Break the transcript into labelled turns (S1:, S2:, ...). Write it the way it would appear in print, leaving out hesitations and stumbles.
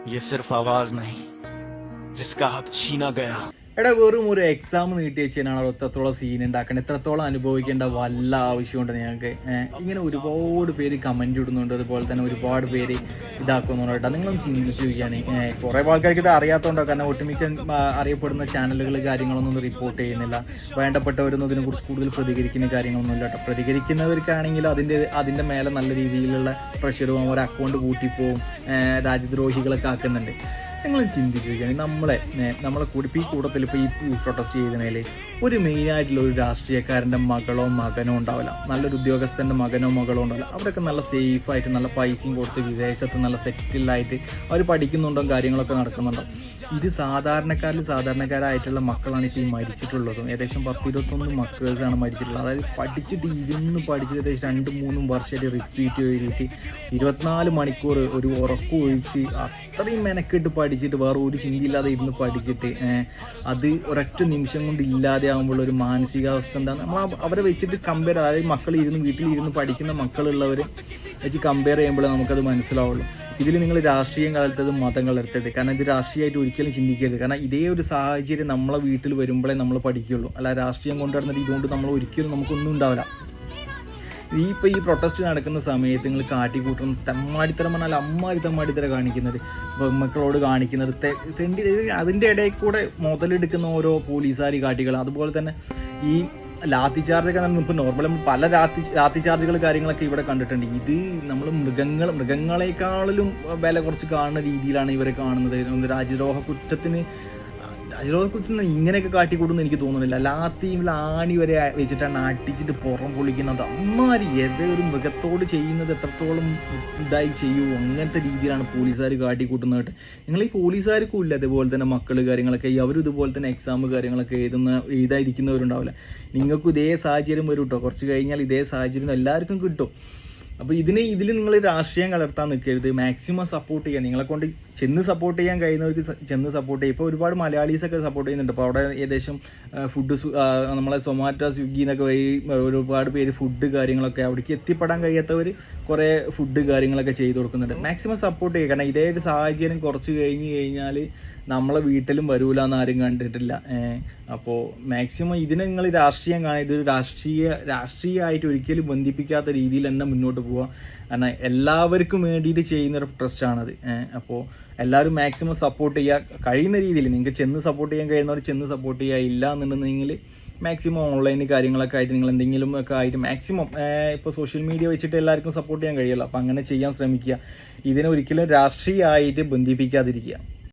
S1: ये सिर्फ आवाज नहीं जिसका हक छीना गया.
S2: എടാ വെറും ഒരു എക്സാം നീട്ടി വെച്ചാൽ എത്രത്തോളം സീൻ ഉണ്ടാക്കണം, എത്രത്തോളം അനുഭവിക്കേണ്ട വല്ല ആവശ്യമുണ്ട് ഞങ്ങൾക്ക്. ഇങ്ങനെ ഒരുപാട് പേര് കമന്റ് ഇടുന്നുണ്ട്, അതുപോലെ തന്നെ ഒരുപാട് പേര് ഇതാക്കുന്നുണ്ട് കേട്ടോ. നിങ്ങളൊന്ന് ചിന്തിച്ചു ചോദിക്കുകയാണ്, കുറേ ആൾക്കാർക്ക് ഇത് അറിയാത്തതുകൊണ്ടോ, കാരണം ഒട്ടുമിക്ക അറിയപ്പെടുന്ന ചാനലുകൾ കാര്യങ്ങളൊന്നും റിപ്പോർട്ട് ചെയ്യുന്നില്ല, വേണ്ടപ്പെട്ടവരൊന്നും ഇതിനെക്കുറിച്ച് കൂടുതൽ പ്രതികരിക്കുന്ന കാര്യങ്ങളൊന്നുമില്ല കേട്ടോ. പ്രതികരിക്കുന്നവർക്കാണെങ്കിൽ അതിൻ്റെ മേലെ നല്ല രീതിയിലുള്ള പ്രഷറും അവർ അക്കൗണ്ട് കൂട്ടിപ്പോവും, രാജ്യദ്രോഹികളൊക്കെ ആക്കുന്നുണ്ട്. നിങ്ങൾ ചിന്തിച്ചു നോക്കുകയാണെങ്കിൽ നമ്മളെ കൂടി ഇപ്പോൾ ഈ കൂട്ടത്തിൽ ഇപ്പോൾ ഈ പ്രൊട്ടസ്റ്റ് ചെയ്തതിൽ ഒരു മെയിനായിട്ടുള്ള ഒരു രാഷ്ട്രീയക്കാരൻ്റെ മകളോ മകനോ ഉണ്ടാവില്ല, നല്ലൊരു ഉദ്യോഗസ്ഥൻ്റെ മകനോ മകളോ ഉണ്ടാവില്ല. അവരൊക്കെ നല്ല സേഫായിട്ട് നല്ല പൈസയും കൊടുത്ത് വിദേശത്ത് നല്ല സെറ്റിൽഡായിട്ട് അവർ പഠിക്കുന്നുണ്ടോ, കാര്യങ്ങളൊക്കെ നടക്കുന്നുണ്ടോ. ഇത് സാധാരണക്കാരായിട്ടുള്ള മക്കളാണ് ഇപ്പോൾ ഈ മരിച്ചിട്ടുള്ളതും. ഏകദേശം 10-21 മക്കേഴ്സാണ് മരിച്ചിട്ടുള്ളത്. അതായത് പഠിച്ചിട്ട് ഏകദേശം 2-3 വർഷമായിട്ട് റിപ്പീറ്റ് ചെയ്തിട്ട് 24 മണിക്കൂർ ഒരു ഉറക്കം ഒഴിച്ച് അത്രയും മെനക്കെട്ട് പഠിച്ചിട്ട് വേറെ ഒരു ചിന്തയില്ലാതെ ഇരുന്ന് പഠിച്ചിട്ട് അത് ഒരൊറ്റ നിമിഷം കൊണ്ട് ഇല്ലാതെ ആകുമ്പോൾ ഒരു മാനസികാവസ്ഥ എന്താണ് നമ്മൾ അവരെ വെച്ചിട്ട് കമ്പയർ, അതായത് വീട്ടിലിരുന്ന് പഠിക്കുന്ന മക്കളുള്ളവർ വെച്ച് കമ്പയർ ചെയ്യുമ്പോൾ നമുക്കത് മനസ്സിലാവുള്ളൂ. ഇതിൽ നിങ്ങൾ രാഷ്ട്രീയം കലർത്തത്, മതം കലർത്തത്, കാരണം ഇത് രാഷ്ട്രീയമായിട്ട് ഒരിക്കലും ചിന്തിക്കരുത്. കാരണം ഇതേ ഒരു സാഹചര്യം നമ്മളെ വീട്ടിൽ വരുമ്പോഴേ നമ്മൾ പഠിക്കുകയുള്ളൂ. അല്ല രാഷ്ട്രീയം കൊണ്ടുവരുന്നത് ഇതുകൊണ്ട് നമ്മൾ ഒരിക്കലും നമുക്കൊന്നും ഉണ്ടാവില്ല. ഇപ്പോൾ ഈ പ്രൊട്ടസ്റ്റ് നടക്കുന്ന സമയത്ത് നിങ്ങൾ കാട്ടിക്കൂട്ടുന്ന തെമ്മാടിത്തരം പറഞ്ഞാൽ തെമ്മാടിത്തരം കാണിക്കുന്നത്, മക്കളോട് കാണിക്കുന്നത് അതിൻ്റെ ഇടയിൽ കൂടെ മുതലെടുക്കുന്ന ഓരോ പോലീസുകാർ കാട്ടികൾ, അതുപോലെ തന്നെ ഈ ലാത്തി ചാർജൊക്കെ ഇപ്പോൾ നോർമൽ പല ലാത്തി ചാർജുകൾ കാര്യങ്ങളൊക്കെ ഇവിടെ കണ്ടിട്ടുണ്ട്. ഇത് നമ്മൾ മൃഗങ്ങളെക്കാളിലും വില കുറച്ച് കാണുന്ന രീതിയിലാണ് ഇവരെ കാണുന്നത്. രാജ്യദ്രോഹ കുറ്റത്തിന് ഇങ്ങനെയൊക്കെ കാട്ടിക്കൂടുന്നു എനിക്ക് തോന്നുന്നില്ല. ലാത്തിയും ആണി വരെ വെച്ചിട്ടാണ് അടിച്ചിട്ട് പുറം പൊളിക്കുന്നത്. അമ്മാരി ഏതൊരു മൃഗത്തോട് ചെയ്യുന്നത് എത്രത്തോളം ഇതായി ചെയ്യൂ, അങ്ങനത്തെ രീതിയിലാണ് പോലീസുകാർ കാട്ടിക്കൂട്ടുന്നത്. നിങ്ങൾ ഈ പോലീസുകാർക്കും ഇല്ല അതേപോലെ തന്നെ മക്കൾ കാര്യങ്ങളൊക്കെ, അവരും ഇതുപോലെ തന്നെ എക്സാം കാര്യങ്ങളൊക്കെ എഴുതാതിരിക്കുന്നവരുണ്ടാവില്ല. നിങ്ങൾക്കും ഇതേ സാഹചര്യം വരും കേട്ടോ. കുറച്ച് കഴിഞ്ഞാൽ ഇതേ സാഹചര്യം എല്ലാവർക്കും കിട്ടും. അപ്പോൾ ഇതിൽ നിങ്ങൾ രാഷ്ട്രീയം കലർത്താൻ നിൽക്കരുത്. മാക്സിമം സപ്പോർട്ട് ചെയ്യുക, നിങ്ങളെ കൊണ്ട് സപ്പോർട്ട് ചെയ്യാൻ കഴിയുന്നവർക്ക് സപ്പോർട്ട് ചെയ്യുക. ഇപ്പോൾ ഒരുപാട് മലയാളീസൊക്കെ സപ്പോർട്ട് ചെയ്യുന്നുണ്ട്. അപ്പോൾ അവിടെ ഏകദേശം ഫുഡ് നമ്മളെ സൊമാറ്റോ, സ്വിഗ്ഗി എന്നൊക്കെ വഴി ഒരുപാട് പേര് ഫുഡ് കാര്യങ്ങളൊക്കെ അവിടേക്ക് എത്തിപ്പെടാൻ കഴിയാത്തവർ കുറേ ഫുഡ് കാര്യങ്ങളൊക്കെ ചെയ്ത് കൊടുക്കുന്നുണ്ട്. മാക്സിമം സപ്പോർട്ട് ചെയ്യുക, കാരണം ഇതേ ഒരു സാഹചര്യം കുറച്ച് കഴിഞ്ഞാൽ നമ്മളെ വീട്ടിലും വരൂല എന്ന് ആരും കണ്ടിട്ടില്ല. അപ്പോൾ മാക്സിമം ഇതിനെ നിങ്ങൾ രാഷ്ട്രീയം കാണാൻ, ഇതൊരു രാഷ്ട്രീയമായിട്ട് ഒരിക്കലും ബന്ധിപ്പിക്കാത്ത രീതിയിൽ തന്നെ മുന്നോട്ട് പോവുക. കാരണം എല്ലാവർക്കും വേണ്ടിയിട്ട് ചെയ്യുന്നൊരു ട്രസ്റ്റാണത്. അപ്പോൾ എല്ലാവരും മാക്സിമം സപ്പോർട്ട് ചെയ്യുക, കഴിയുന്ന രീതിയിൽ നിങ്ങൾക്ക് സപ്പോർട്ട് ചെയ്യാൻ കഴിയുന്നവർ സപ്പോർട്ട് ചെയ്യുക. ഇല്ല എന്നുണ്ടെങ്കിൽ മാക്സിമം ഓൺലൈൻ കാര്യങ്ങളൊക്കെ ആയിട്ട് നിങ്ങൾ എന്തെങ്കിലും ഒക്കെ ആയിട്ട് മാക്സിമം ഇപ്പോൾ സോഷ്യൽ മീഡിയ വെച്ചിട്ട് എല്ലാവർക്കും സപ്പോർട്ട് ചെയ്യാൻ കഴിയുമല്ലോ. അപ്പോൾ അങ്ങനെ ചെയ്യാൻ ശ്രമിക്കുക. ഇതിനെ ഒരിക്കലും രാഷ്ട്രീയമായിട്ട് ബന്ധിപ്പിക്കാതിരിക്കുക.